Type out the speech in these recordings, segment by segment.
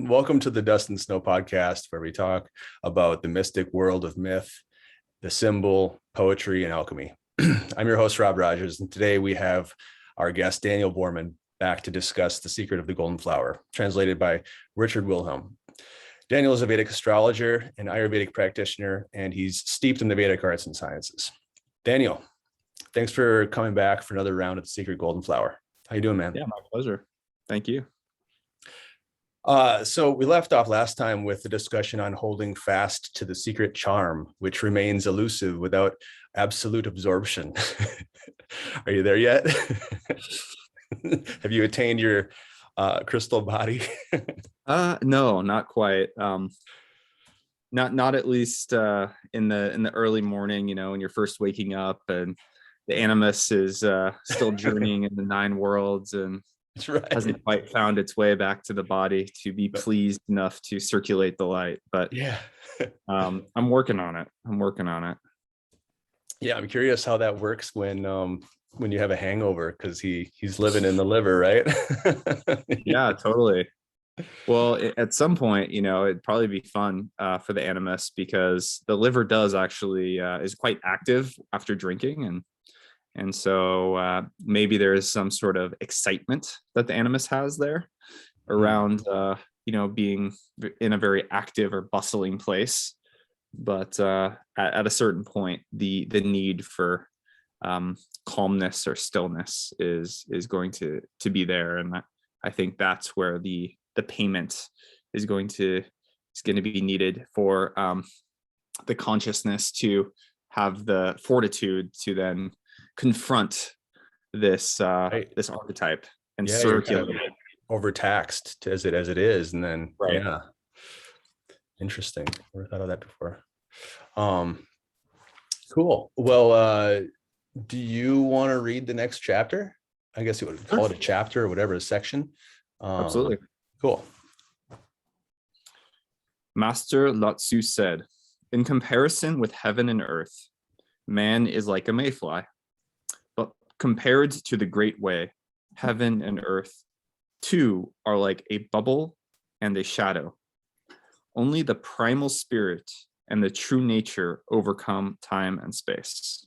Welcome to the Dust and Snow podcast, where we talk about the mystic world of myth, the symbol, poetry, and alchemy. I'm your host, Rob Rogers, and today we have our guest, Daniel Borman, back to discuss The Secret of the Golden Flower, translated by Richard Wilhelm. Daniel is a Vedic astrologer and Ayurvedic practitioner, and he's steeped in the Vedic arts and sciences. Daniel, thanks for coming back for another round of The Secret Golden Flower. How you doing, man? Yeah, my pleasure. Thank you. So we left off last time with the discussion on holding fast to the secret charm, which remains elusive without absolute absorption. Are you there yet? Have you attained your crystal body? No, not quite. Not at least in the early morning, when you're first waking up and the Animus is still journeying in the 9 worlds and right. Hasn't quite found its way back to the body to be pleased enough to circulate the light. But yeah, I'm working on it. Yeah, I'm curious how that works when you have a hangover, because he's living in the liver, right? Yeah, totally. Well, at some point, it'd probably be fun for the Animus, because the liver does actually is quite active after drinking, and so maybe there is some sort of excitement that the Animus has there around being in a very active or bustling place. But at a certain point, the need for calmness or stillness is going to be there, and I think that's where the payment is going to be needed for the consciousness to have the fortitude to then confront this right. this archetype and circulate. circulate Kind of overtaxed as it is, and then right. Yeah, interesting. Never thought of that before. Cool. Well, do you want to read the next chapter? I guess you would call it a chapter or whatever, a section. Absolutely. Cool. Master Lao-Tzu said, "In comparison with heaven and earth, man is like a mayfly. But compared to the great way, heaven and earth, too, are like a bubble and a shadow. Only the primal spirit and the true nature overcome time and space."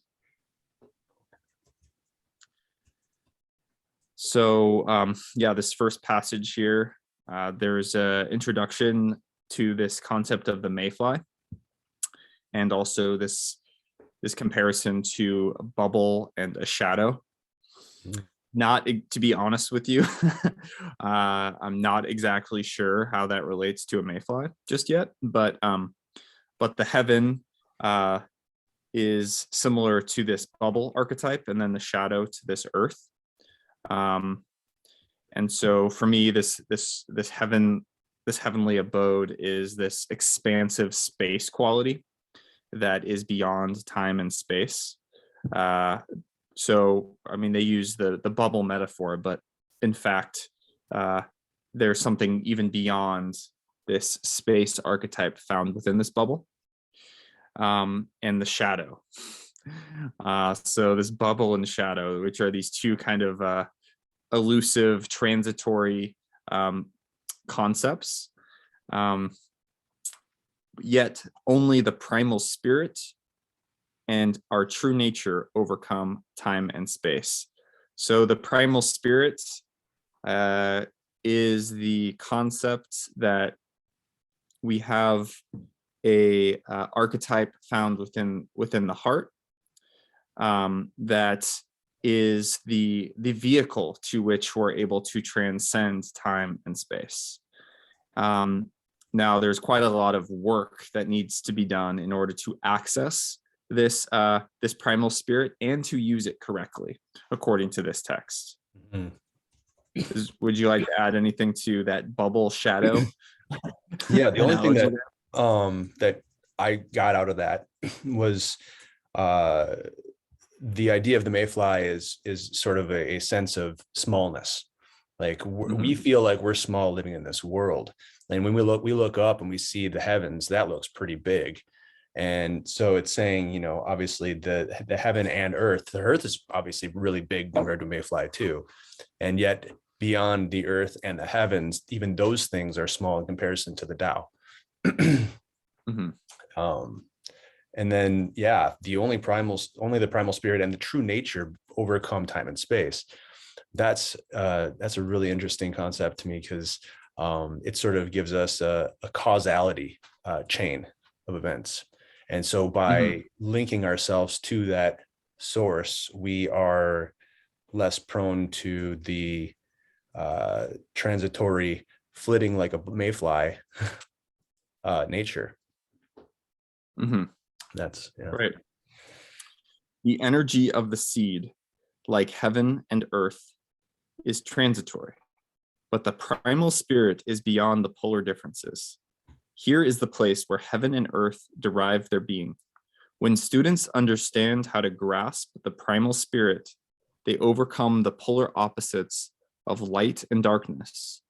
So, this first passage here, there's an introduction to this concept of the mayfly, and also this comparison to a bubble and a shadow. Not, to be honest with you, I'm not exactly sure how that relates to a mayfly just yet, but the heaven is similar to this bubble archetype, and then the shadow to this earth. And so for me, this heavenly abode is this expansive space quality that is beyond time and space. So, I mean, they use the bubble metaphor, but in fact, there's something even beyond this space archetype found within this bubble, and the shadow. So this bubble and shadow, which are these two kind of elusive, transitory concepts, yet only the primal spirit and our true nature overcome time and space. So the primal spirit is the concept that we have a archetype found within the heart, that is the vehicle to which we're able to transcend time and space. Now, there's quite a lot of work that needs to be done in order to access this primal spirit and to use it correctly, according to this text. Mm-hmm. Would you like to add anything to that bubble shadow? Yeah, the only thing that I got out of that was the idea of the mayfly is sort of a sense of smallness. Like we feel like we're small living in this world, and when we look up and we see the heavens, that looks pretty big. And so it's saying, obviously the heaven and earth, the earth is obviously really big compared to mayfly too, and yet beyond the earth and the heavens, even those things are small in comparison to the Tao. And then, only the primal spirit and the true nature overcome time and space. That's a really interesting concept to me, because it sort of gives us a causality chain of events. And so by linking ourselves to that source, we are less prone to the transitory, flitting like a mayfly nature. That's right. The energy of the seed, like heaven and earth, is transitory, but the primal spirit is beyond the polar differences. Here is the place where heaven and earth derive their being. When students understand how to grasp the primal spirit, they overcome the polar opposites of light and darkness,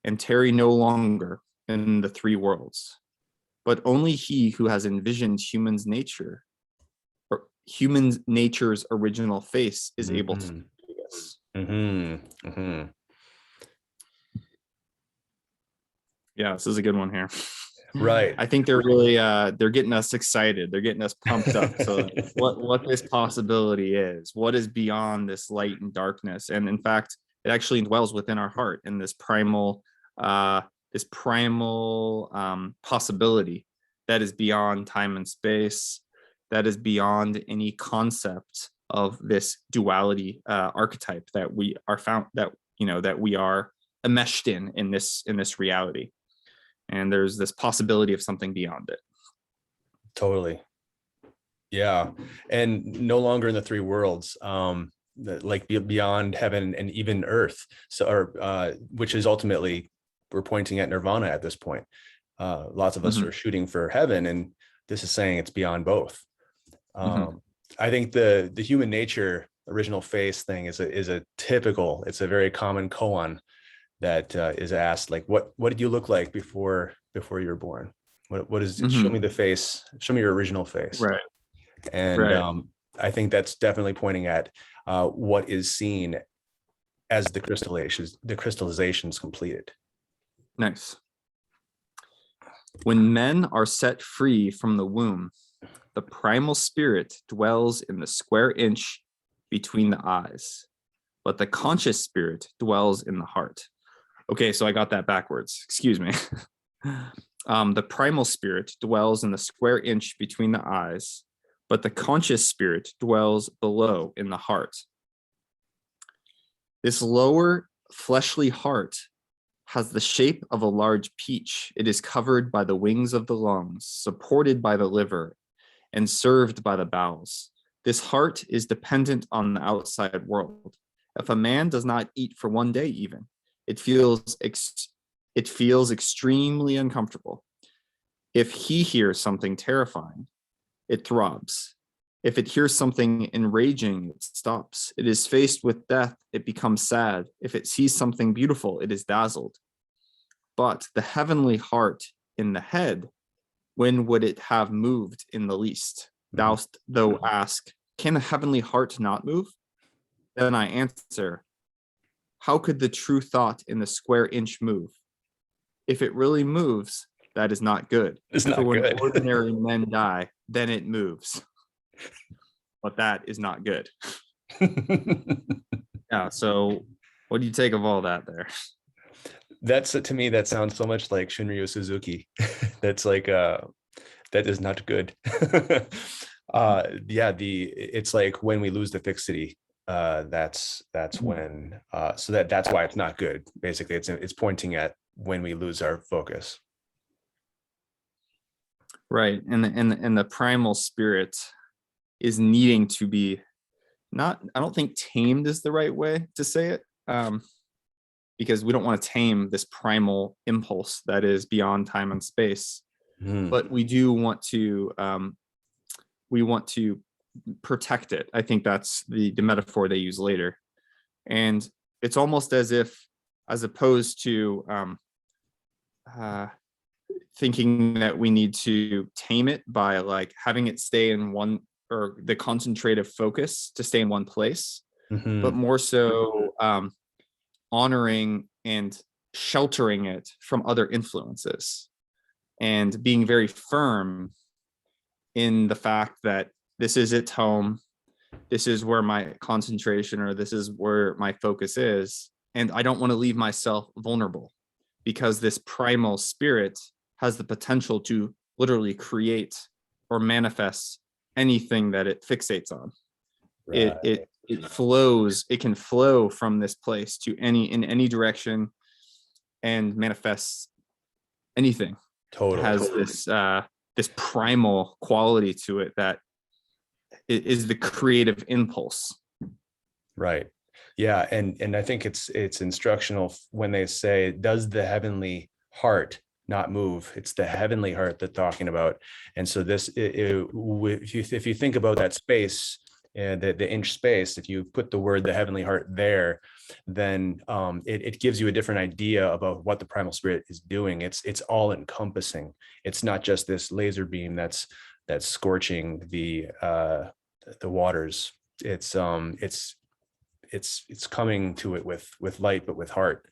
and tarry no longer in the three worlds. But only he who has envisioned human nature's original face is able to do this. Yeah, this is a good one here. Right. I think they're really they're getting us excited. They're getting us pumped up. So what this possibility is, what is beyond this light and darkness. And in fact, it actually dwells within our heart in this primal possibility that is beyond time and space, that is beyond any concept of this duality archetype that we are found, that we are enmeshed in this reality. And there's this possibility of something beyond it. Totally. Yeah. And no longer in the three worlds, like beyond heaven and even earth. So, which is ultimately, we're pointing at nirvana at this point. Lots of us are shooting for heaven, and this is saying it's beyond both. I think the human nature original face thing is a typical, it's a very common koan that is asked, like, what did you look like before you were born? What is show me the face, show me your original face. Right. And I think that's definitely pointing at what is seen as the crystallization is completed. Nice. When men are set free from the womb, the primal spirit dwells in the square inch between the eyes, but the conscious spirit dwells in the heart. Okay, so I got that backwards. Excuse me. The primal spirit dwells in the square inch between the eyes, but the conscious spirit dwells below in the heart. This lower fleshly heart has the shape of a large peach. It is covered by the wings of the lungs, supported by the liver, and served by the bowels. This heart is dependent on the outside world. If a man does not eat for one day even, it feels extremely uncomfortable. If he hears something terrifying, it throbs. If it hears something enraging, it stops. It is faced with death, it becomes sad. If it sees something beautiful, it is dazzled. But the heavenly heart in the head, when would it have moved in the least? Thou'st thou ask, can the heavenly heart not move? Then I answer, how could the true thought in the square inch move? If it really moves, that is not good. It's not For when good. ordinary men die, then it moves. But that is not good. Yeah, so what do you take of all that there? That's, to me, that sounds so much like Shunryu Suzuki. That's like that is not good. It's like when we lose the fixity, that's when so that's why it's not good. Basically, it's pointing at when we lose our focus. Right. And the primal spirit is needing to be I don't think tamed is the right way to say it. Because we don't want to tame this primal impulse that is beyond time and space. But we do want to protect it. I think that's the metaphor they use later. And it's almost as if, as opposed to thinking that we need to tame it by like having it stay in one, or the concentrative focus to stay in one place, but more so honoring and sheltering it from other influences, and being very firm in the fact that this is its home, this is where my concentration, or this is where my focus is, and I don't want to leave myself vulnerable, because this primal spirit has the potential to literally create or manifest anything that it fixates on. Right. It flows, it can flow from this place to in any direction and manifests anything. Totally. It has this primal quality to it that is the creative impulse. Right. Yeah. And I think it's instructional when they say, does the heavenly heart not move? It's the heavenly heart they're talking about. And so if you think about that space, the inch space, if you put the word the heavenly heart there, then it gives you a different idea about what the primal spirit is doing. It's all encompassing. It's not just this laser beam that's scorching the waters. It's coming to it with light, but with heart.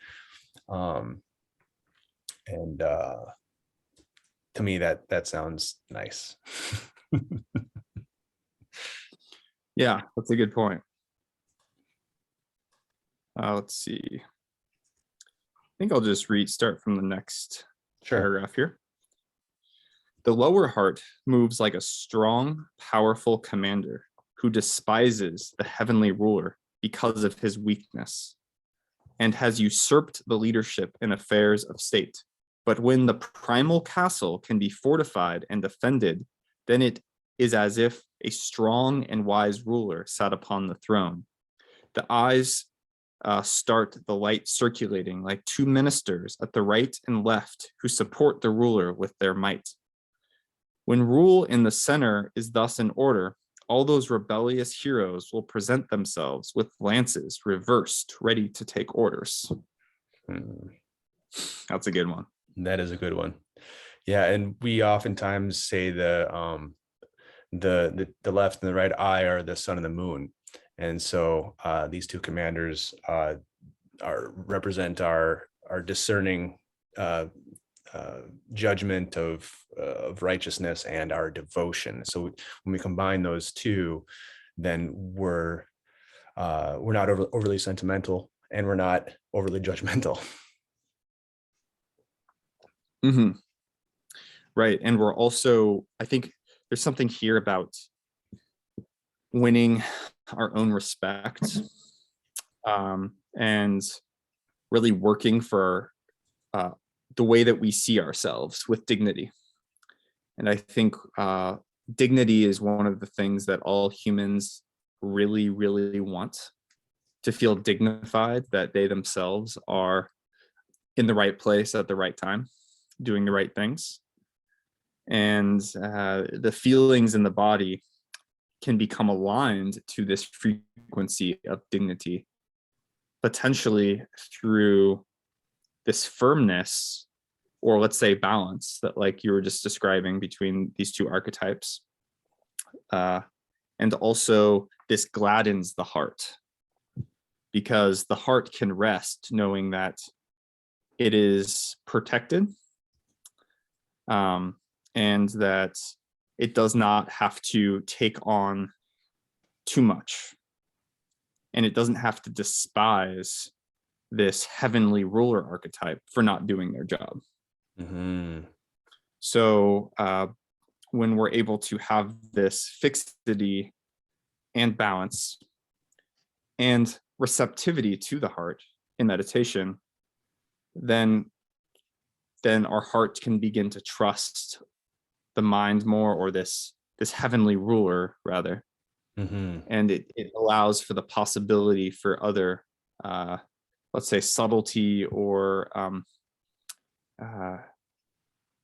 And to me, that sounds nice. Yeah, that's a good point. Let's see. I think I'll just start from the next paragraph here. The lower heart moves like a strong, powerful commander who despises the heavenly ruler because of his weakness and has usurped the leadership in affairs of state. But when the primal castle can be fortified and defended, then it is as if a strong and wise ruler sat upon the throne. The eyes start the light circulating like two ministers at the right and left who support the ruler with their might. When rule in the center is thus in order, all those rebellious heroes will present themselves with lances reversed, ready to take orders. That's a good one. That is a good one. Yeah, and we oftentimes say the left and the right eye are the sun and the moon, and so these two commanders represent our discerning judgment of righteousness and our devotion. So when we combine those two, then we're not overly sentimental, and we're not overly judgmental. Mm-hmm. Right. And we're also, I think there's something here about winning our own respect, and really working for the way that we see ourselves with dignity. And I think dignity is one of the things that all humans really, really want, to feel dignified, that they themselves are in the right place at the right time, doing the right things. And the feelings in the body can become aligned to this frequency of dignity, potentially through this firmness, or let's say balance, that like you were just describing between these two archetypes. And also this gladdens the heart, because the heart can rest knowing that it is protected, and that it does not have to take on too much, and it doesn't have to despise this heavenly ruler archetype for not doing their job. Mm-hmm. So when we're able to have this fixity and balance and receptivity to the heart in meditation, then our heart can begin to trust the mind more, or this heavenly ruler rather. Mm-hmm. And it allows for the possibility for other let's say subtlety, or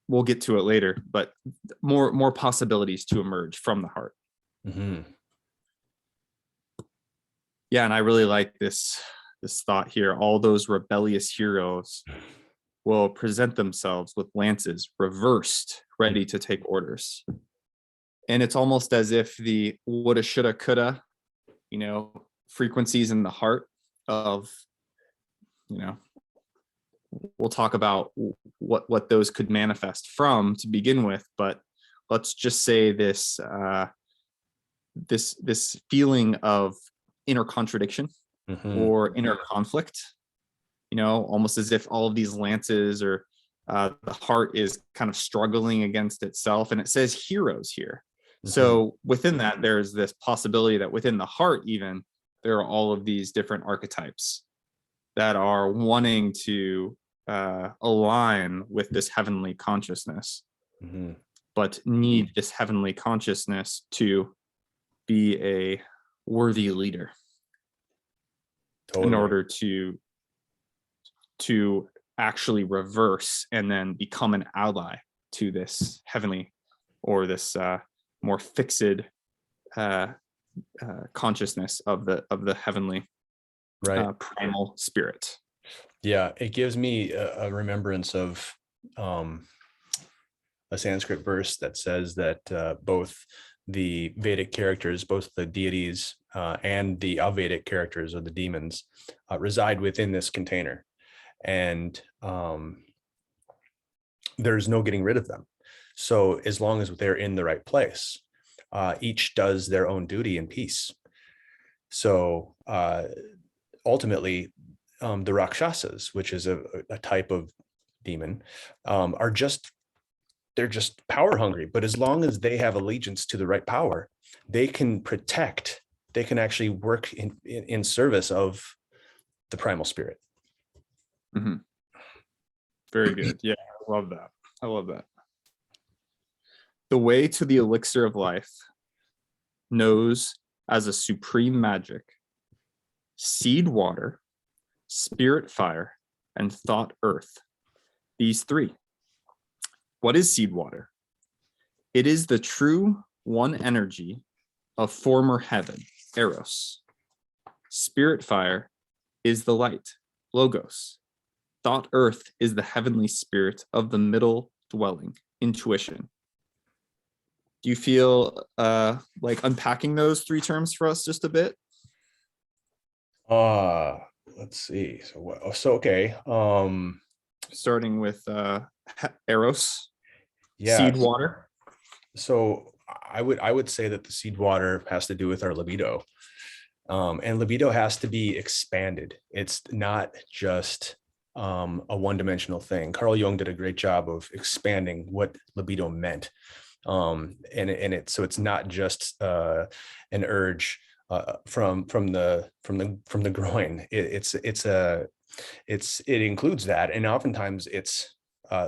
we'll get to it later, but more possibilities to emerge from the heart. Mm-hmm. Yeah, and I really like this thought here. All those rebellious heroes will present themselves with lances reversed, ready to take orders. And it's almost as if the woulda, shoulda, coulda, frequencies in the heart of you know, we'll talk about what those could manifest from to begin with, but let's just say this this feeling of inner contradiction or inner conflict, you know, almost as if all of these lances or the heart is kind of struggling against itself. And it says heroes here. So within that, there's this possibility that within the heart, even, there are all of these different archetypes that are wanting to align with this heavenly consciousness, but need this heavenly consciousness to be a worthy leader in order to actually reverse and then become an ally to this heavenly or this more fixed consciousness of the heavenly primal spirit. Yeah, it gives me a remembrance of a Sanskrit verse that says that both the Vedic characters, both the deities and the Avedic characters or the demons reside within this container. And there's no getting rid of them. So as long as they're in the right place, each does their own duty in peace. So ultimately, the Rakshasas, which is a type of demon, they're just power hungry. But as long as they have allegiance to the right power, they can protect, they can actually work in service of the primal spirit. Very good. Yeah, I love that. I love that. The way to the elixir of life knows as a supreme magic, seed water, spirit fire, and thought earth. These three. What is seed water? It is the true one energy of former heaven, Eros. Spirit fire is the light, Logos. Thought earth is the heavenly spirit of the middle dwelling, intuition. Do you feel like unpacking those three terms for us just a bit? Let's see. Okay. Starting with Eros, yeah. seed water. So I would say that the seed water has to do with our libido. And libido has to be expanded. It's not just a one-dimensional thing. Carl Jung did a great job of expanding what libido meant. So it's not just an urge from the groin. It includes that, and oftentimes it's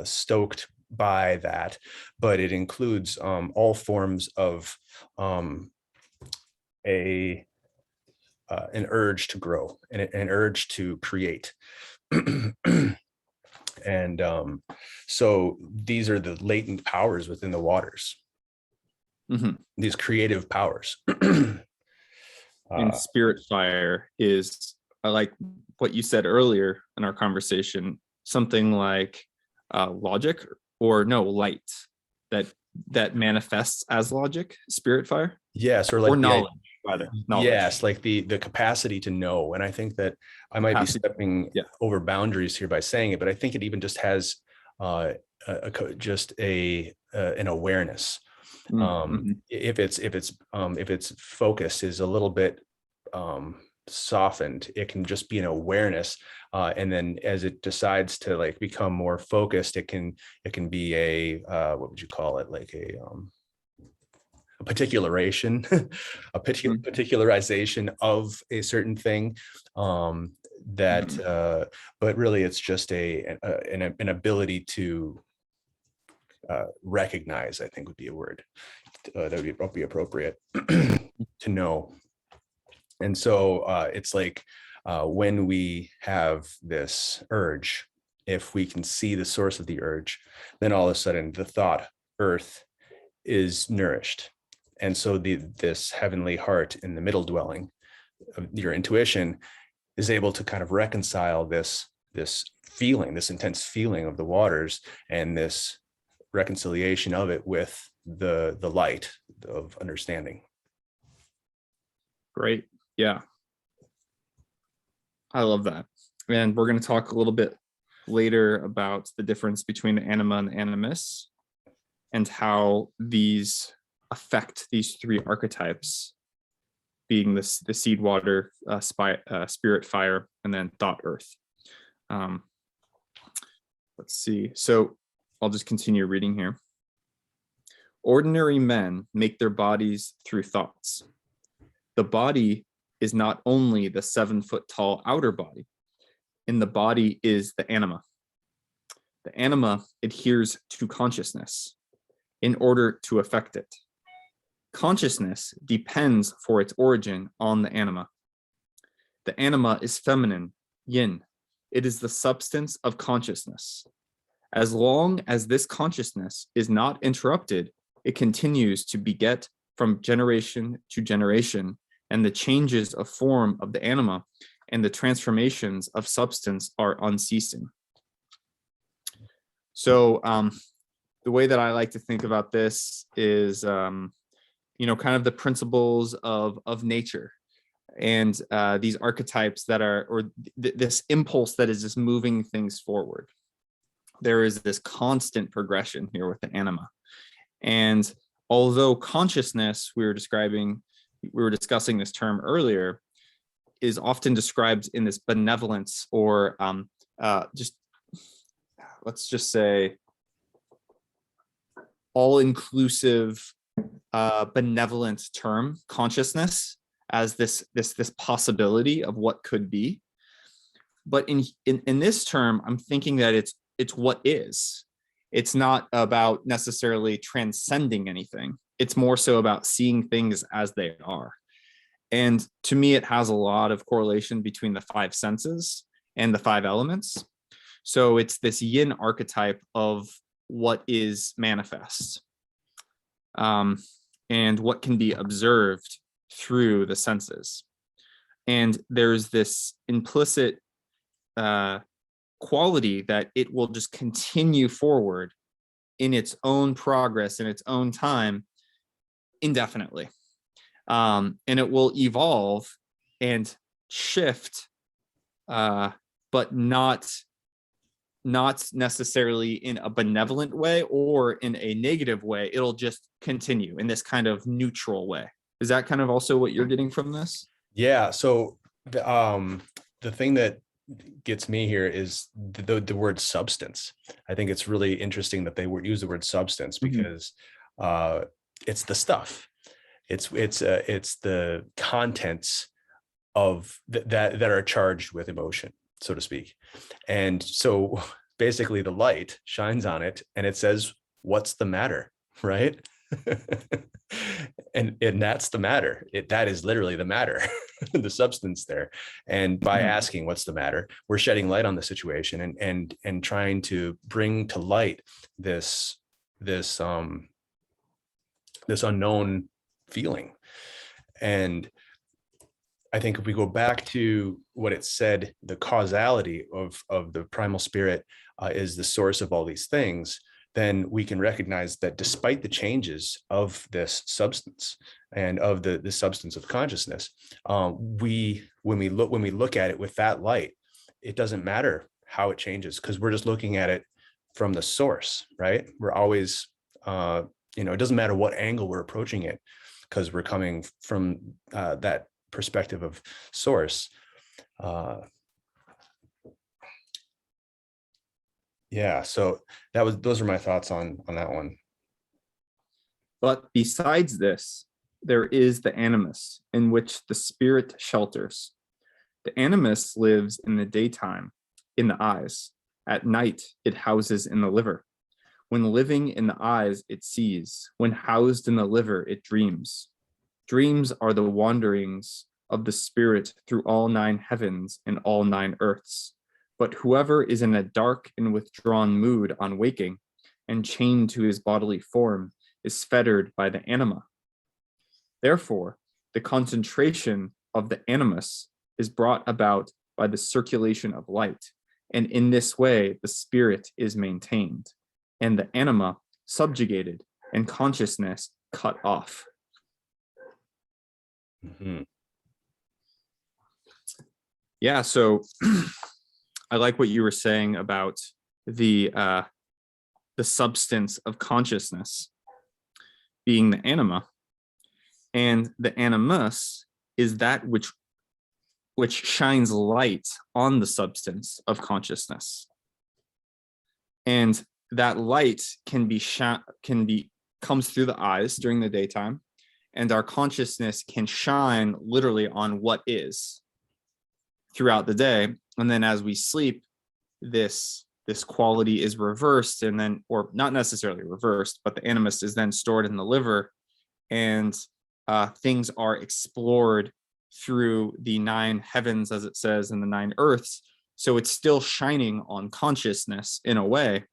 stoked by that, but it includes all forms of an urge to grow and an urge to create. And so these are the latent powers within the waters, these creative powers. And spirit fire is, I like what you said earlier in our conversation, something like logic light that manifests as logic, spirit fire. Yes, or knowledge. Knowledge. Yes, like the capacity to know. And I think that I might be stepping over boundaries here by saying it, but I think it even just has just an awareness. If its focus is a little bit softened, it can just be an awareness, and then as it decides to like become more focused, it can be a what would you call it, like a particularization of a certain thing, but really it's just an ability to recognize, I think would be a word that would be appropriate. To know. And so it's like when we have this urge, if we can see the source of the urge, then all of a sudden the thought earth is nourished. And so this heavenly heart in the middle dwelling of your intuition is able to kind of reconcile this feeling, this intense feeling of the waters, and this reconciliation of it with the light of understanding. Great. Yeah. I love that. And we're going to talk a little bit later about the difference between the anima and the animus and how these affect these three archetypes, being the seed, water, spirit, fire, and then thought, earth. Let's see. So I'll just continue reading here. Ordinary men make their bodies through thoughts. The body is not only the 7-foot tall outer body. In the body is the anima. The anima adheres to consciousness in order to affect it. Consciousness depends for its origin on the anima. The anima is feminine, yin. It is the substance of consciousness. As long as this consciousness is not interrupted, it continues to beget from generation to generation, and the changes of form of the anima and the transformations of substance are unceasing. So the way that I like to think about this is, kind of the principles of nature, and these archetypes that are, or this impulse that is just moving things forward. There is this constant progression here with the anima. And although consciousness, we were discussing this term earlier, is often described in this benevolence, or let's just say all-inclusive benevolent term, consciousness, as this possibility of what could be. But in this term, I'm thinking that it's what is. It's not about necessarily transcending anything. It's more so about seeing things as they are. And to me, it has a lot of correlation between the 5 senses and the 5 elements. So it's this yin archetype of what is manifest, and what can be observed through the senses. And there's this implicit quality that it will just continue forward in its own progress, in its own time, indefinitely. And it will evolve and shift, but not necessarily in a benevolent way or in a negative way. It'll just continue in this kind of neutral way. Is that kind of also what you're getting from this? Yeah. So the thing that gets me here is the word substance. I think it's really interesting that they use the word substance, because it's the stuff. It's the contents of that are charged with emotion, so to speak. And so basically the light shines on it and it says, what's the matter, right? and that's the matter. That is literally the matter, the substance there. And by asking what's the matter, we're shedding light on the situation and trying to bring to light this unknown feeling. And I think if we go back to what it said, the causality of the primal spirit is the source of all these things, then we can recognize that despite the changes of this substance and of the substance of consciousness, when we look at it with that light, it doesn't matter how it changes, because we're just looking at it from the source, right? We're always, it doesn't matter what angle we're approaching it, because we're coming from that perspective of source. Yeah, so those are my thoughts on that one. But besides this, there is the animus, in which the spirit shelters. The animus lives in the daytime, in the eyes. At night, it houses in the liver. When living in the eyes, it sees. When housed in the liver, it dreams. Dreams are the wanderings of the spirit through all 9 heavens and all 9 earths. But whoever is in a dark and withdrawn mood on waking, and chained to his bodily form, is fettered by the anima. Therefore, the concentration of the animus is brought about by the circulation of light, and in this way the spirit is maintained, and the anima subjugated, and consciousness cut off. Mm-hmm. Yeah, so I like what you were saying about the substance of consciousness being the anima, and the animus is that which shines light on the substance of consciousness, and that light comes through the eyes during the daytime, and our consciousness can shine literally on what is throughout the day. And then as we sleep, this quality is reversed, and then, or not necessarily reversed, but the animus is then stored in the liver, and things are explored through the 9 heavens, as it says, and the 9 earths. So it's still shining on consciousness in a way,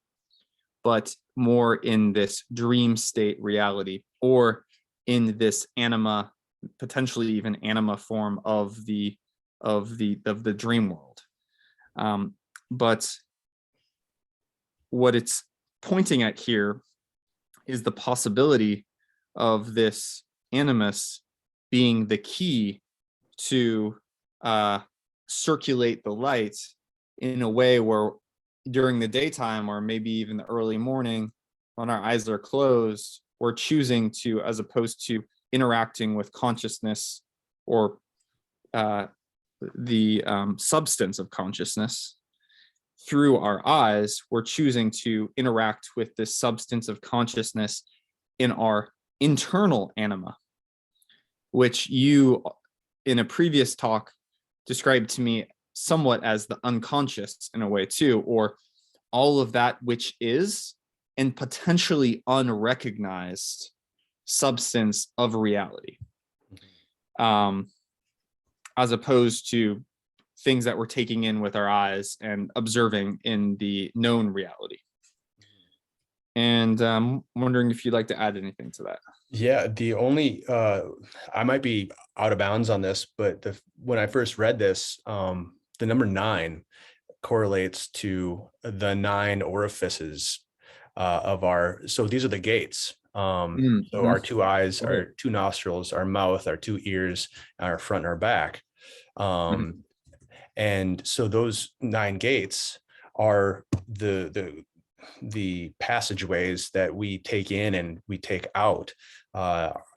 but more in this dream state reality, or in this anima, potentially even anima form of the dream world. But what it's pointing at here is the possibility of this animus being the key to circulate the light in a way where during the daytime, or maybe even the early morning when our eyes are closed, we're choosing to, as opposed to interacting with consciousness or the substance of consciousness through our eyes, we're choosing to interact with this substance of consciousness in our internal anima, which you, in a previous talk, described to me somewhat as the unconscious in a way too, or all of that which is and potentially unrecognized substance of reality, as opposed to things that we're taking in with our eyes and observing in the known reality. And I'm wondering if you'd like to add anything to that. Yeah, the only I might be out of bounds on this, but when I first read this, the number 9 correlates to the 9 orifices of our. So these are the gates. So our 2 eyes, our 2 nostrils, our mouth, our 2 ears, our front and our back. And so those 9 gates are the passageways that we take in and we take out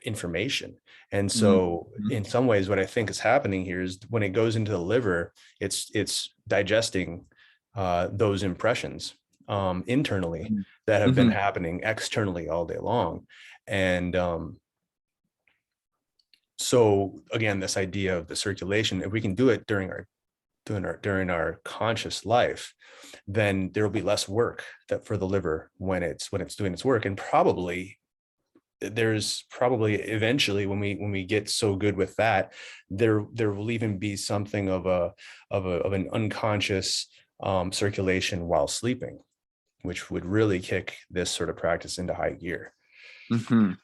information. And so in some ways, what I think is happening here is when it goes into the liver, it's digesting those impressions internally that have been happening externally all day long. And so again, this idea of the circulation, if we can do it during our conscious life, then there will be less work for the liver when it's doing its work. And there's probably eventually, when we get so good with that, there will even be something of an unconscious circulation while sleeping, which would really kick this sort of practice into high gear. I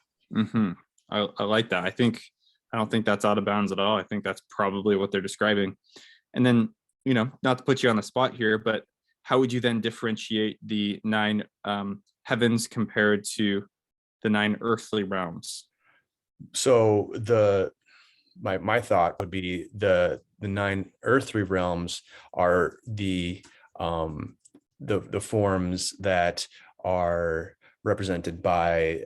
like that. I don't think that's out of bounds at all. I think that's probably what they're describing. And then, not to put you on the spot here, but how would you then differentiate the 9 heavens compared to the 9 earthly realms? So my thought would be the 9 earthly realms are the forms that are represented by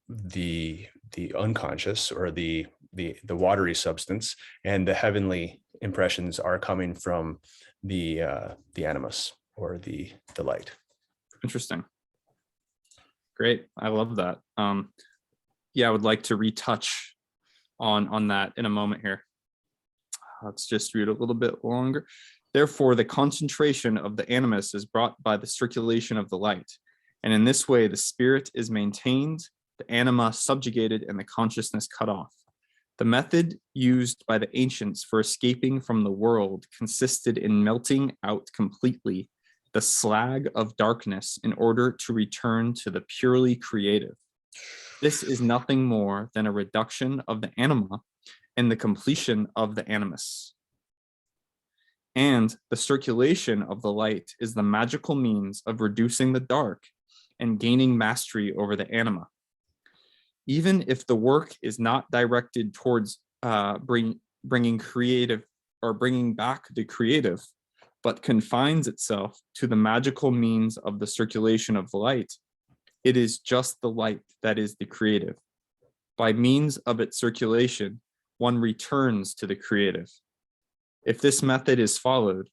the unconscious, or the watery substance, and the heavenly impressions are coming from the animus, or the light. Interesting. Great. I love that. I would like to retouch on that in a moment here. Let's just read a little bit longer. Therefore, the concentration of the animus is brought by the circulation of the light. And in this way, the spirit is maintained, the anima subjugated, and the consciousness cut off. The method used by the ancients for escaping from the world consisted in melting out completely the slag of darkness in order to return to the purely creative. This is nothing more than a reduction of the anima and the completion of the animus. And the circulation of the light is the magical means of reducing the dark and gaining mastery over the anima. Even if the work is not directed towards bringing creative, or bringing back the creative, but confines itself to the magical means of the circulation of light, it is just the light that is the creative. By means of its circulation, one returns to the creative. If this method is followed,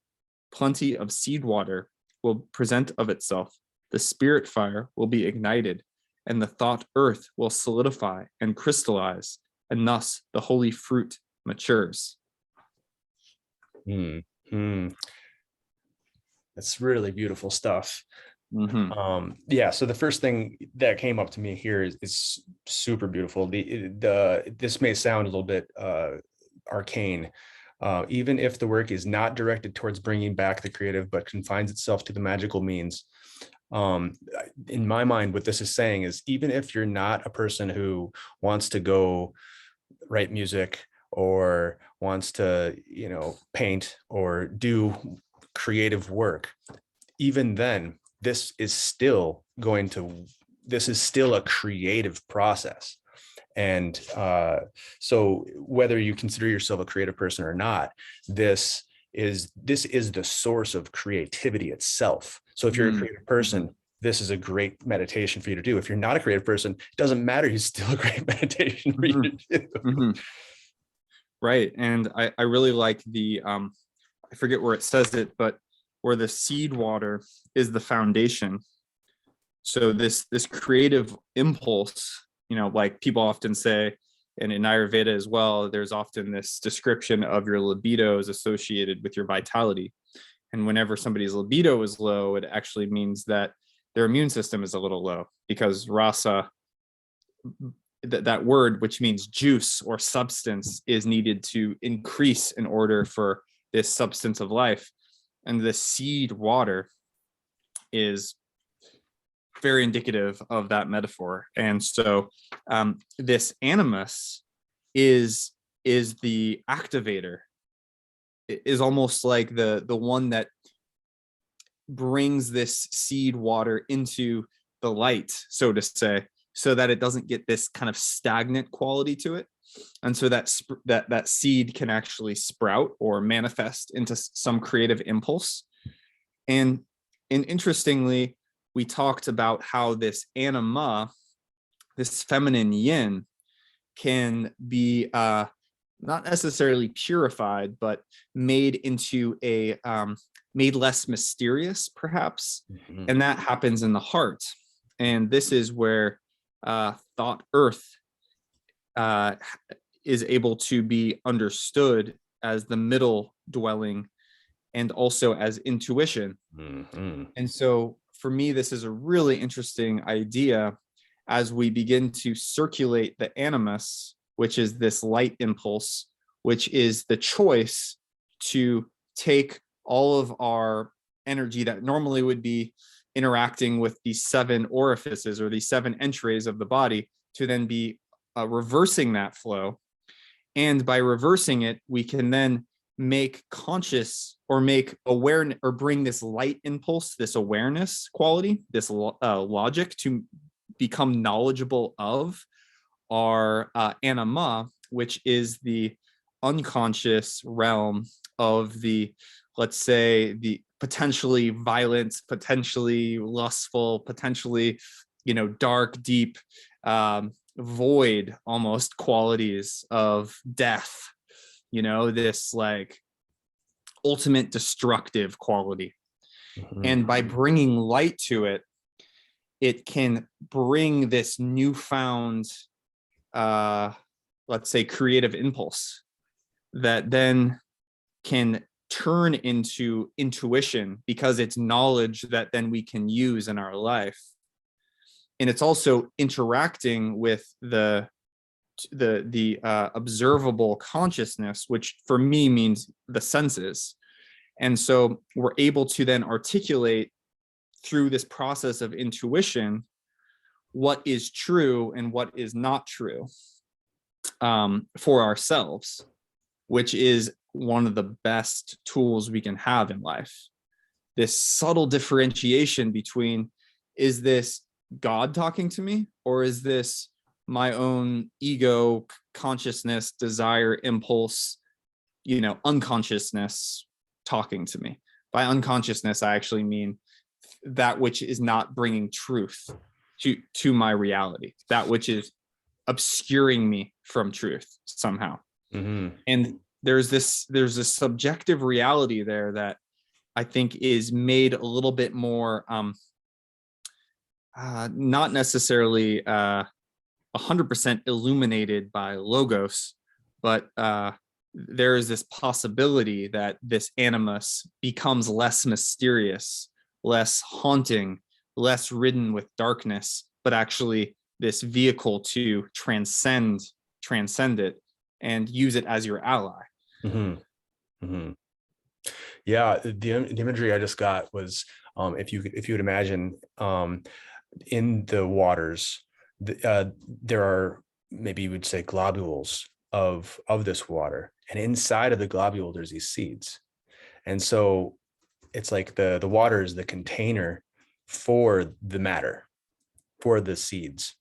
plenty of seed water will present of itself, the spirit fire will be ignited, and the thought earth will solidify and crystallize, and thus the holy fruit matures. That's really beautiful stuff. Mm-hmm. Yeah, so the first thing that came up to me here is super beautiful. This may sound a little bit arcane. Even if the work is not directed towards bringing back the creative, but confines itself to the magical means, in my mind, what this is saying is, even if you're not a person who wants to go write music or wants to, paint or do creative work, even then, this is still a creative process. And so whether you consider yourself a creative person or not, this is the source of creativity itself. So if you're a creative person, this is a great meditation for you to do. If you're not a creative person, it doesn't matter. It's still a great meditation for you to do. Right. And I really like the, I forget where it says it, but where the seed water is the foundation. So this creative impulse, like people often say, and in Ayurveda as well, there's often this description of your libido is associated with your vitality. And whenever somebody's libido is low, it actually means that their immune system is a little low, because rasa, that word, which means juice or substance, is needed to increase in order for this substance of life. And the seed water is very indicative of that metaphor. And so this animus is the activator. It is almost like the one that brings this seed water into the light, so to say, so that it doesn't get this kind of stagnant quality to it. And so that seed can actually sprout or manifest into some creative impulse. And interestingly, we talked about how this anima, this feminine yin, can be not necessarily purified, but made into made less mysterious, perhaps. Mm-hmm. And that happens in the heart. And this is where thought earth is able to be understood as the middle dwelling, and also as intuition. Mm-hmm. And so for me, this is a really interesting idea as we begin to circulate the animus, which is this light impulse, which is the choice to take all of our energy that normally would be interacting with these 7 orifices or these 7 entries of the body, to then be reversing that flow. And by reversing it, we can then make conscious or make aware or bring this light impulse, this awareness quality, this logic, to become knowledgeable of our anima, which is the unconscious realm of the, let's say, the potentially violent, potentially lustful, potentially, dark, deep, void almost qualities of death, this like ultimate destructive quality. Mm-hmm. And by bringing light to it, it can bring this newfound, let's say, creative impulse that then can turn into intuition, because it's knowledge that then we can use in our life. And it's also interacting with the observable consciousness, which for me means the senses. And so we're able to then articulate through this process of intuition what is true and what is not true for ourselves, which is one of the best tools we can have in life. This subtle differentiation between, is this God talking to me, or is this my own ego, consciousness, desire, impulse, unconsciousness talking to me? By unconsciousness, I actually mean that which is not bringing truth to my reality, that which is obscuring me from truth somehow. Mm-hmm. And there's a subjective reality there that I think is made a little bit more not necessarily 100% illuminated by logos, but there is this possibility that this animus becomes less mysterious, less haunting, less ridden with darkness, but actually this vehicle to transcend it and use it as your ally. Mm-hmm. Mm-hmm. Yeah, the imagery I just got was if you would imagine in the waters, there are, maybe you would say, globules of this water, and inside of the globule there's these seeds, and so it's like the water is the container for the matter, for the seeds,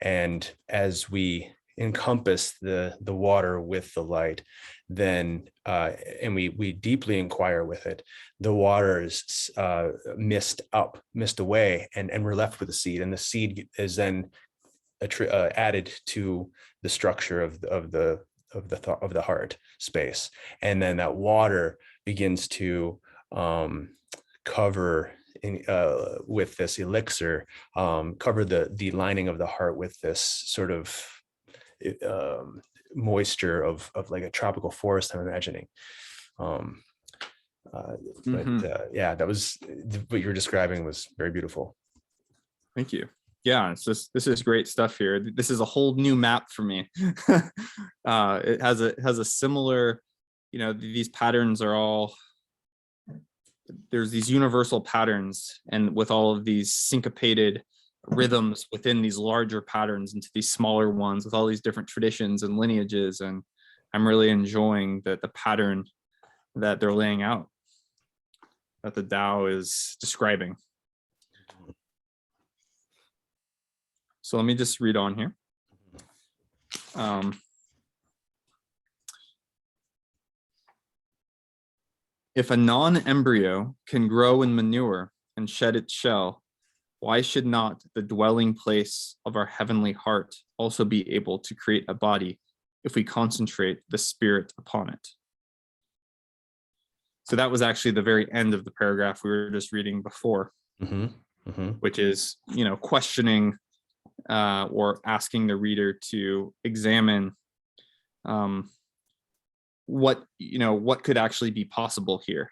and as we encompass the water with the light, then and we deeply inquire with it, the water is mist away, and we're left with the seed, and the seed is then added to the structure of the heart space, and then that water begins to cover with this elixir, cover the lining of the heart with this sort of moisture of like a tropical forest, I'm imagining. Yeah, that was what you were describing, was very beautiful. Thank you. Yeah, this is great stuff here. This is a whole new map for me. It has a similar, these patterns are all, there's these universal patterns, and with all of these syncopated rhythms within these larger patterns into these smaller ones with all these different traditions and lineages, and I'm really enjoying the pattern that they're laying out, that the Tao is describing. So let me just read on here. If a non-embryo can grow in manure and shed its shell, why should not the dwelling place of our heavenly heart also be able to create a body if we concentrate the spirit upon it? So that was actually the very end of the paragraph we were just reading before, which is, questioning or asking the reader to examine what could actually be possible here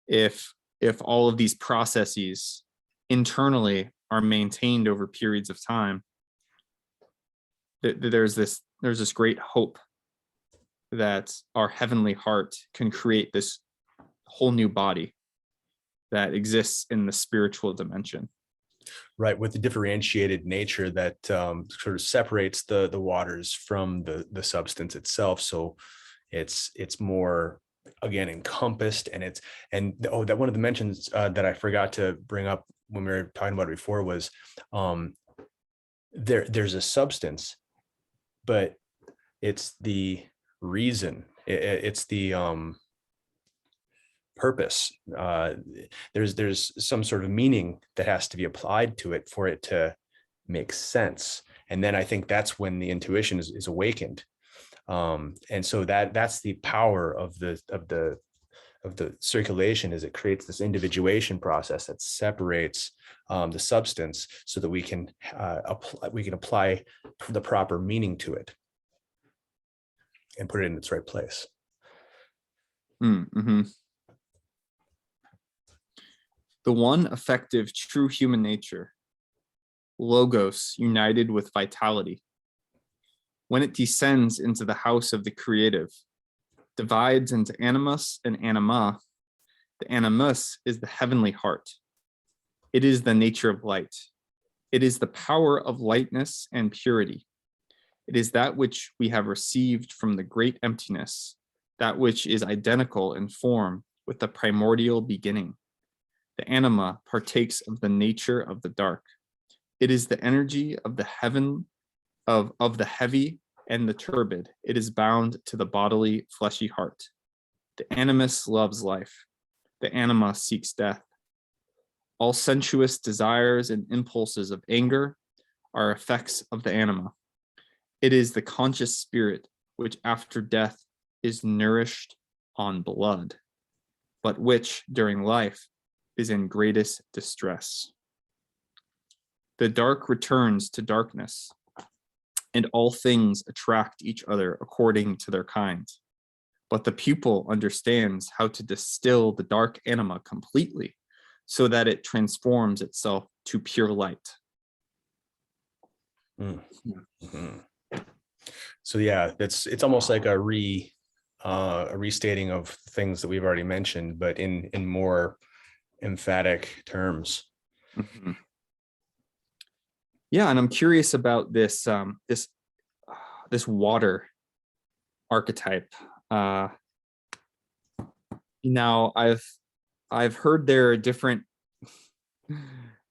if all of these processes internally are maintained over periods of time. There's this great hope that our heavenly heart can create this whole new body that exists in the spiritual dimension. Right, with the differentiated nature that sort of separates the waters from the substance itself. So it's more, again, encompassed, and that one of the mentions that I forgot to bring up when we were talking about it before was there's a substance, but it's the reason, it's the purpose. There's some sort of meaning that has to be applied to it for it to make sense, and then I think that's when the intuition is awakened. And so that's the power of the circulation, is it creates this individuation process that separates the substance so that we can apply the proper meaning to it and put it in its right place. Mm-hmm. The one effective true human nature, logos united with vitality, when it descends into the house of the creative, divides into animus and anima. The animus is the heavenly heart. It is the nature of light. It is the power of lightness and purity. It is that which we have received from the great emptiness, that which is identical in form with the primordial beginning. The anima partakes of the nature of the dark. It is the energy of the heaven, of the heavy and the turbid. It is bound to the bodily, fleshy heart. The animus loves life. the anima seeks death. All sensuous desires and impulses of anger are effects of the anima. It is the conscious spirit which after death is nourished on blood, but which during life is in greatest distress. The dark returns to darkness, and all things attract each other according to their kind. But the pupil understands how to distill the dark anima completely so that it transforms itself to pure light. Mm-hmm. So yeah, it's almost like a restating of things that we've already mentioned, but in more emphatic terms. Mm-hmm. Yeah, and I'm curious about this this water archetype. Now I've heard there are different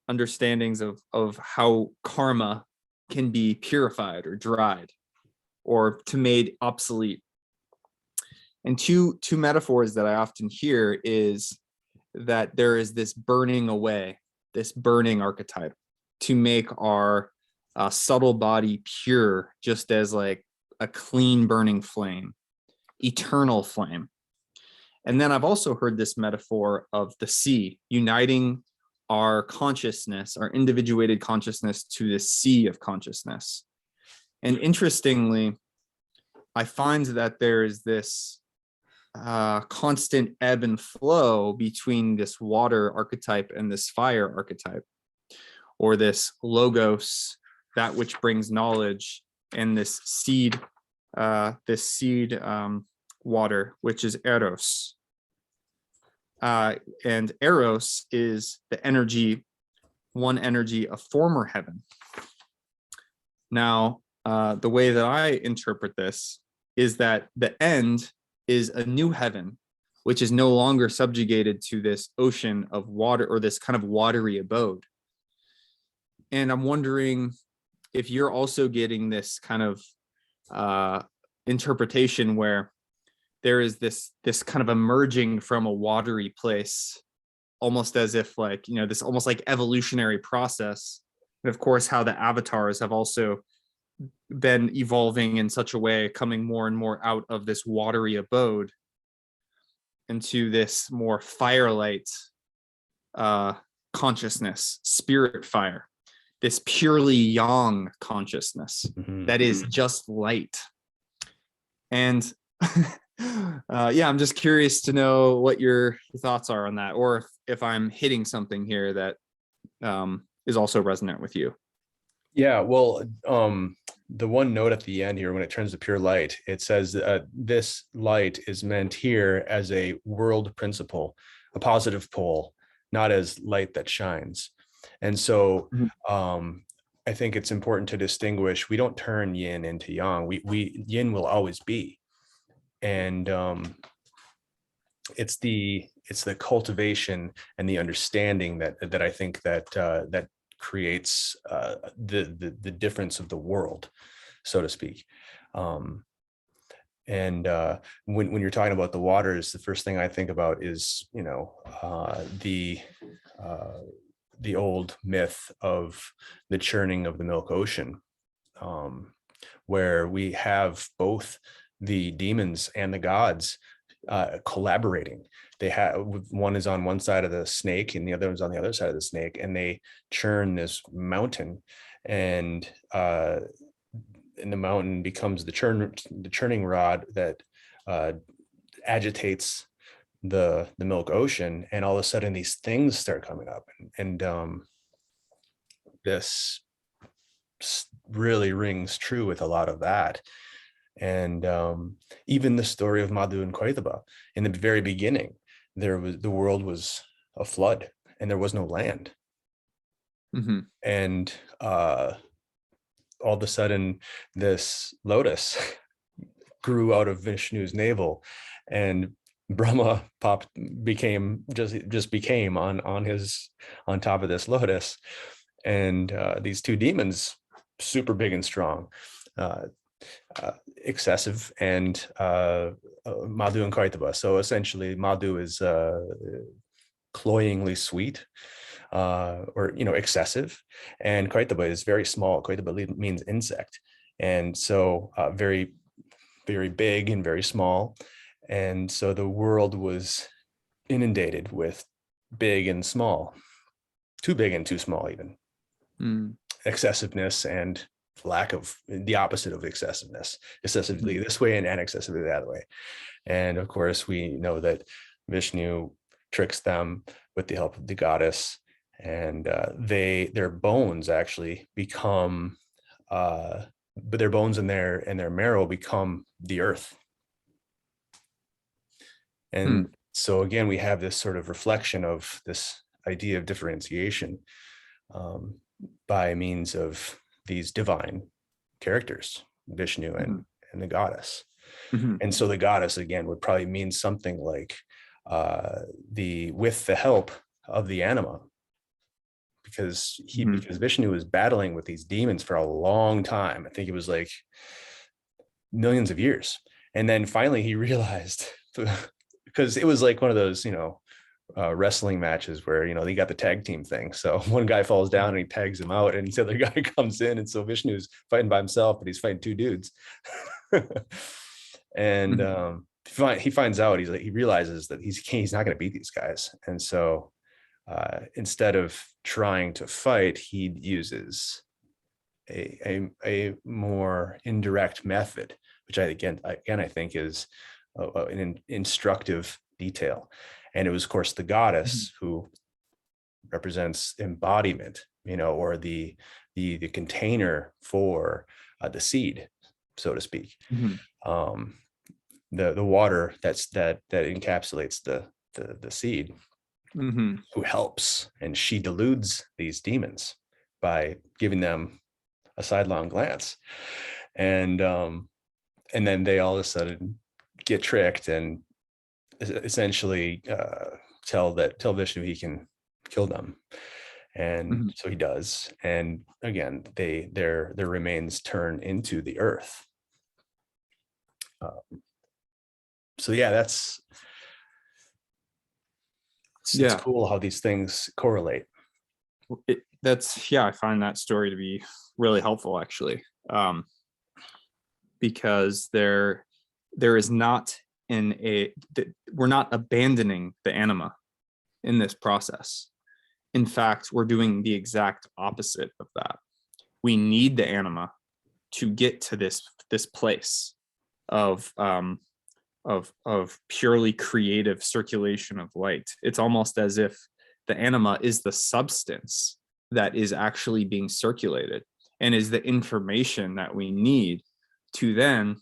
understandings of how karma can be purified or dried or to made obsolete. And two metaphors that I often hear is that there is this burning away, this burning archetype to make our subtle body pure, just as like a clean burning flame, eternal flame. And then I've also heard this metaphor of the sea uniting our consciousness, our individuated consciousness, to the sea of consciousness. And interestingly, I find that there is this constant ebb and flow between this water archetype and this fire archetype, or this logos, that which brings knowledge, and this seed water, which is eros. And eros is the energy, one energy of former heaven. Now, the way that I interpret this is that the end is a new heaven, which is no longer subjugated to this ocean of water or this kind of watery abode. And I'm wondering if you're also getting this kind of interpretation where there is this kind of emerging from a watery place, almost as if like, you know, this almost like evolutionary process. And of course, how the avatars have also been evolving in such a way, coming more and more out of this watery abode into this more firelight consciousness, spirit fire, this purely yang consciousness that is just light. And yeah, I'm just curious to know what your thoughts are on that, or if I'm hitting something here that is also resonant with you. Yeah, well, the one note at the end here, when it turns to pure light, it says this light is meant here as a world principle, a positive pole, not as light that shines. And so I think it's important to distinguish. We don't turn yin into yang. We yin will always be. And it's the cultivation and the understanding that I think that creates the difference of the world, so to speak. And when you're talking about the waters, the first thing I think about is, you know, the old myth of the churning of the milk ocean, where we have both the demons and the gods collaborating. They have, one is on one side of the snake and the other one's on the other side of the snake, and they churn this mountain, and the mountain becomes the churning rod that agitates the milk ocean, and all of a sudden these things start coming up, and this really rings true with a lot of that. And even the story of Madhu and Kaitaba, in the very beginning, the world was a flood and there was no land. And all of a sudden this lotus grew out of Vishnu's navel, and Brahma became on top of this lotus, and these two demons, super big and strong, excessive, and Madhu and Kaitaba. So essentially Madhu is cloyingly sweet, or excessive, and Koitaba is very small. Koitaba means insect, and so very, very big and very small, and so the world was inundated with big and small, too big and too small, even excessiveness and lack of the opposite of excessiveness, excessively this way and excessively that way. And of course, we know that Vishnu tricks them with the help of the goddess, and their bones actually become, but their bones and their marrow become the earth. And so again, we have this sort of reflection of this idea of differentiation by means of these divine characters, Vishnu and the goddess. And so the goddess, again, would probably mean something like with the help of the anima, because Vishnu was battling with these demons for a long time. I think it was like millions of years. And then finally he realized, because it was like one of those, wrestling matches where, they got the tag team thing. So one guy falls down and he tags him out, and the other guy comes in. And so Vishnu's fighting by himself, but he's fighting two dudes. And he finds out, he realizes that he's not going to beat these guys. And so instead of trying to fight, he uses a more indirect method, which I think is an instructive detail. And it was, of course, the goddess who represents embodiment, or the container for the seed, so to speak. The water that encapsulates the seed, who helps, and she deludes these demons by giving them a sidelong glance, and then they all of a sudden get tricked and essentially tell Vishnu he can kill them, and so he does. And again, their remains turn into the earth. So yeah, it's cool how these things correlate. I find that story to be really helpful, actually, because there is not we're not abandoning the anima in this process. In fact, we're doing the exact opposite of that. We need the anima to get to this place of purely creative circulation of light. It's almost as if the anima is the substance that is actually being circulated and is the information that we need to then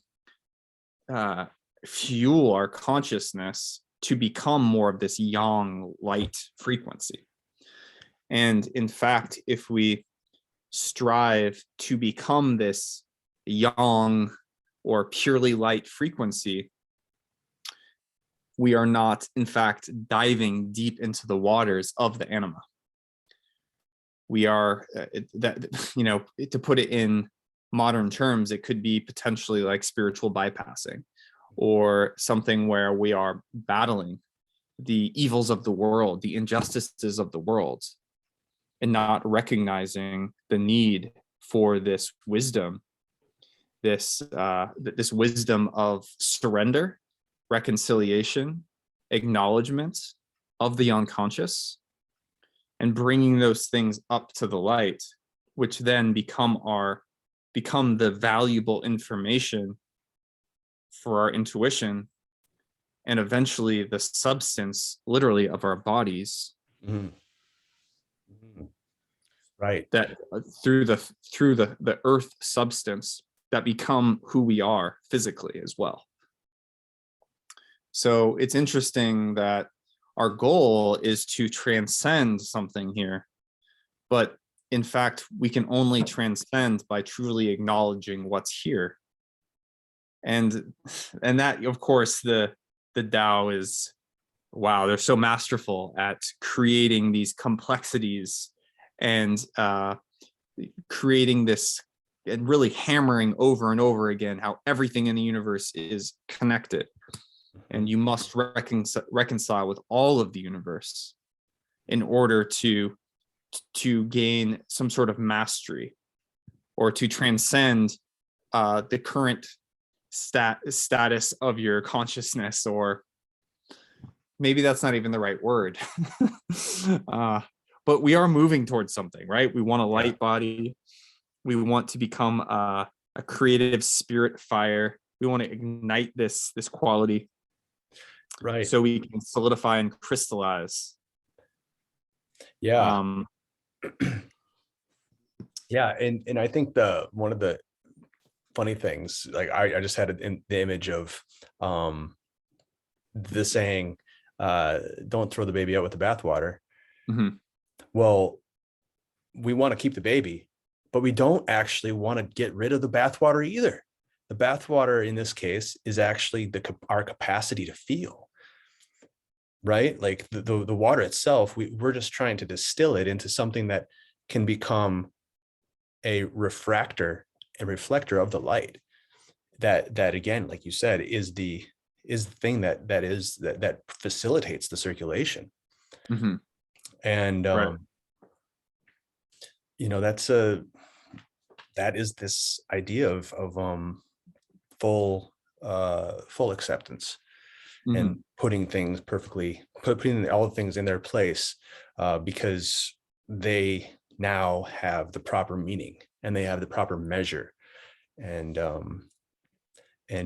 fuel our consciousness to become more of this yang light frequency. And in fact, if we strive to become this yang or purely light frequency, we are not, in fact, diving deep into the waters of the anima. We are, to put it in modern terms, it could be potentially like spiritual bypassing, or something where we are battling the evils of the world, the injustices of the world, and not recognizing the need for this wisdom, this wisdom of surrender, reconciliation, acknowledgement of the unconscious, and bringing those things up to the light, which then become the valuable information for our intuition, and eventually the substance, literally, of our bodies. Right. That through the earth substance that become who we are physically as well. So it's interesting that our goal is to transcend something here, but in fact, we can only transcend by truly acknowledging what's here. And that, of course, the Tao is, wow, they're so masterful at creating these complexities and creating this, and really hammering over and over again how everything in the universe is connected, and you must reconcile with all of the universe. in order to gain some sort of mastery or to transcend the current status of your consciousness, or maybe that's not even the right word. But we are moving towards something, right? We want a light body. We want to become a creative spirit fire. We want to ignite this quality, right? So we can solidify and crystallize. Yeah. Yeah, and I think one of the funny things, like I just had the image of the saying, don't throw the baby out with the bathwater. Mm-hmm. Well, we want to keep the baby, but we don't actually want to get rid of the bathwater either. The bathwater in this case is actually our capacity to feel, right? Like the water itself, we're just trying to distill it into something that can become a refractor and reflector of the light. That again, like you said, is the thing that facilitates the circulation. Mm-hmm. And Right. that is this idea of full acceptance. Mm-hmm. And putting all the things in their place, because they now have the proper meaning and they have the proper measure. And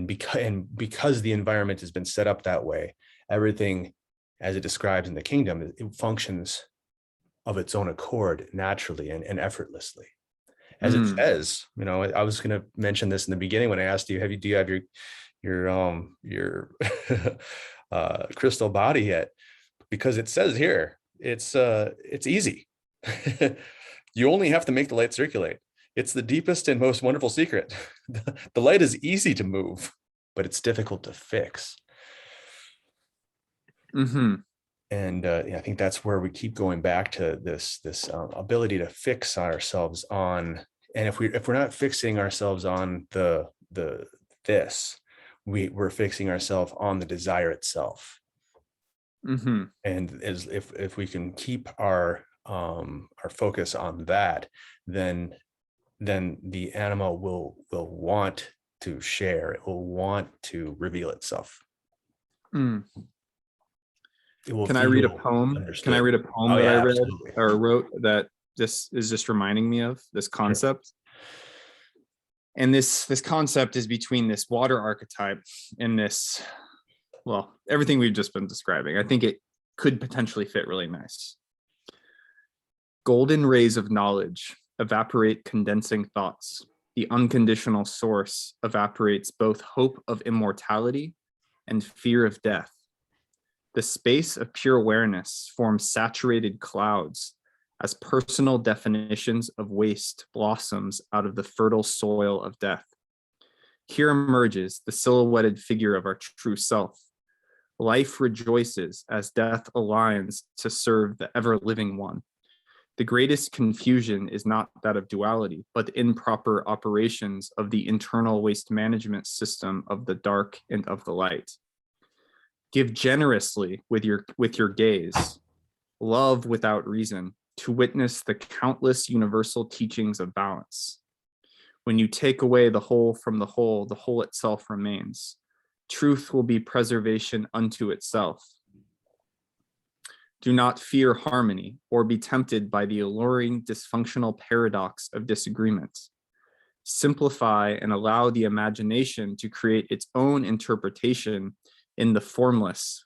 because the environment has been set up that way, everything, as it describes in the kingdom, it functions of its own accord, naturally and effortlessly. As it says, I was going to mention this in the beginning when I asked you, do you have your crystal body yet? Because it says here, it's easy. You only have to make the light circulate. It's the deepest and most wonderful secret. The light is easy to move, but it's difficult to fix. Mm-hmm. And I think that's where we keep going back to this ability to fix ourselves on. And if we're not fixing ourselves on this, we're fixing ourselves on the desire itself. Mm-hmm. And if we can keep our focus on that, then the animal will want to share. It will want to reveal itself. Mm. It will Can I read a feel poem? understood. Can I read a poem Oh, that yeah, I read absolutely. or wrote that this is just reminding me of this concept? And this concept is between this water archetype and this, well, everything we've just been describing. I think it could potentially fit really nice. Golden rays of knowledge evaporate condensing thoughts. The unconditional source evaporates both hope of immortality and fear of death. The space of pure awareness forms saturated clouds as personal definitions of waste blossoms out of the fertile soil of death. Here emerges the silhouetted figure of our true self. Life rejoices as death aligns to serve the ever-living one. The greatest confusion is not that of duality, but the improper operations of the internal waste management system of the dark and of the light. Give generously with your gaze, love without reason, to witness the countless universal teachings of balance. When you take away the whole from the whole itself remains. Truth will be preservation unto itself. Do not fear harmony or be tempted by the alluring dysfunctional paradox of disagreement. Simplify and allow the imagination to create its own interpretation in the formless.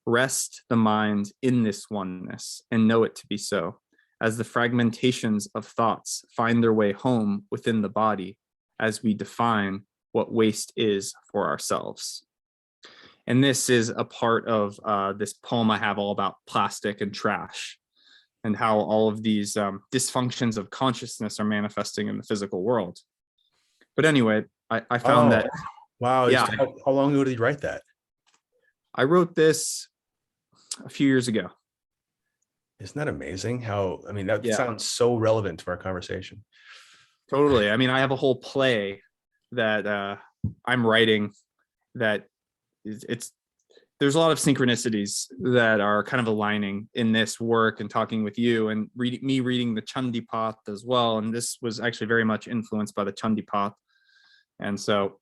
Rest the mind in this oneness and know it to be so, as the fragmentations of thoughts find their way home within the body as we define what waste is for ourselves. And this is a part of this poem I have all about plastic and trash and how all of these dysfunctions of consciousness are manifesting in the physical world. But anyway, I found that. Wow. Yeah. How long ago did you write that? I wrote this a few years ago. Isn't that amazing? That sounds so relevant to our conversation. Totally. I mean, I have a whole play that I'm writing that it's there's a lot of synchronicities that are kind of aligning in this work and talking with you and reading the Chandipat as well. And this was actually very much influenced by the Chandipat. And so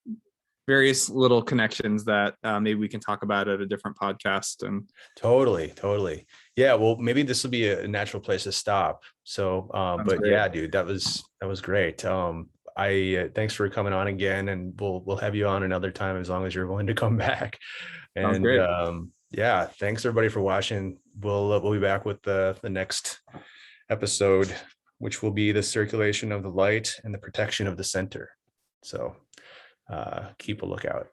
various little connections that maybe we can talk about at a different podcast. And Totally. Yeah. Well, maybe this will be a natural place to stop. So, but great. yeah, dude, that was great. Thanks for coming on again, and we'll have you on another time as long as you're willing to come back. Sounds And great. yeah, thanks everybody for watching. We'll be back with the next episode, which will be the circulation of the light and the protection of the center. So keep a lookout.